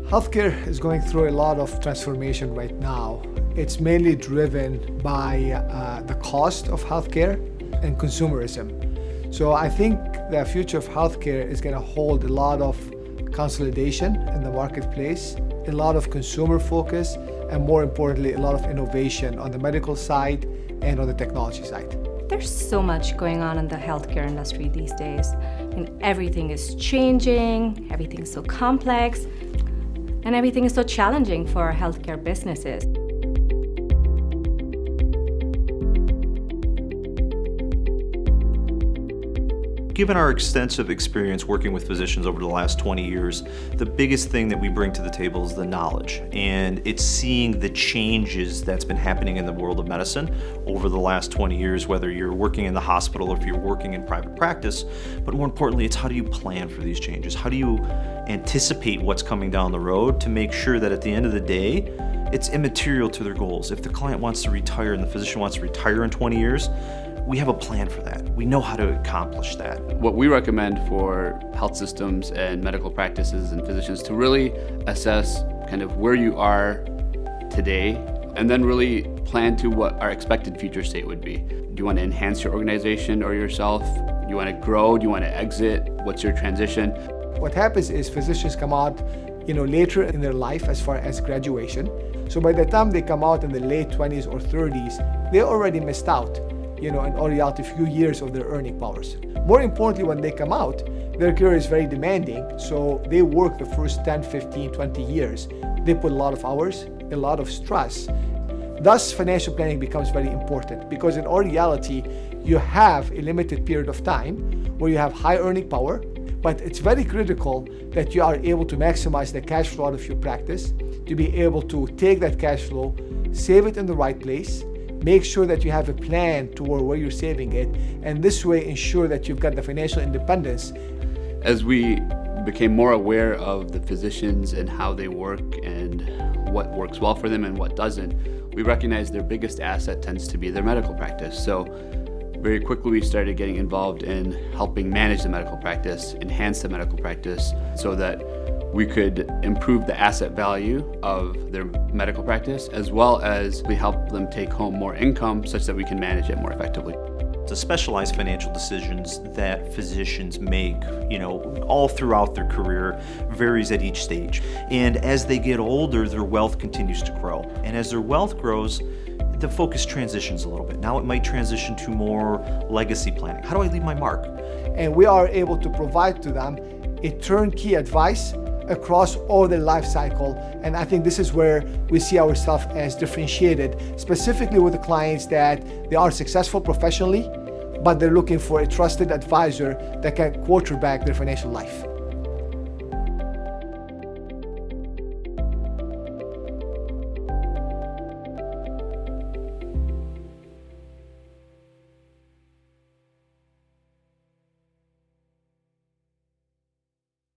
Healthcare is going through a lot of transformation right now. It's mainly driven by the cost of healthcare and consumerism. So I think the future of healthcare is going to hold a lot of consolidation in the marketplace, a lot of consumer focus, and more importantly, a lot of innovation on the medical side and on the technology side. There's so much going on in the healthcare industry these days. Everything is changing, everything is so complex, and everything is so challenging for our healthcare businesses. Given our extensive experience working with physicians over the last 20 years, the biggest thing that we bring to the table is the knowledge. And it's seeing the changes that's been happening in the world of medicine over the last 20 years, whether you're working in the hospital or if you're working in private practice. But more importantly, it's how do you plan for these changes? How do you anticipate what's coming down the road to make sure that at the end of the day, it's immaterial to their goals. If the client wants to retire and the physician wants to retire in 20 years, we have a plan for that. We know how to accomplish that. What we recommend for health systems and medical practices and physicians to really assess kind of where you are today and then really plan to what our expected future state would be. Do you want to enhance your organization or yourself? Do you want to grow? Do you want to exit? What's your transition? What happens is physicians come out later in their life as far as graduation. So by the time they come out in the late 20s or 30s, they already missed out in all reality, a few years of their earning powers. More importantly, when they come out, their career is very demanding, so they work the first 10, 15, 20 years. They put a lot of hours, a lot of stress. Thus, financial planning becomes very important because in all reality, you have a limited period of time where you have high earning power, but it's very critical that you are able to maximize the cash flow out of your practice, to be able to take that cash flow, save it in the right place, make sure that you have a plan toward where you're saving it, and this way ensure that you've got the financial independence. As we became more aware of the physicians and how they work and what works well for them and what doesn't, we recognized their biggest asset tends to be their medical practice. So very quickly we started getting involved in helping manage the medical practice, enhance the medical practice so that we could improve the asset value of their medical practice, as well as we help them take home more income such that we can manage it more effectively. The specialized financial decisions that physicians make, all throughout their career varies at each stage. And as they get older, their wealth continues to grow. And as their wealth grows, the focus transitions a little bit. Now it might transition to more legacy planning. How do I leave my mark? And we are able to provide to them a turnkey advice across all their life cycle. And I think this is where we see ourselves as differentiated, specifically with the clients that they are successful professionally, but they're looking for a trusted advisor that can quarterback their financial life.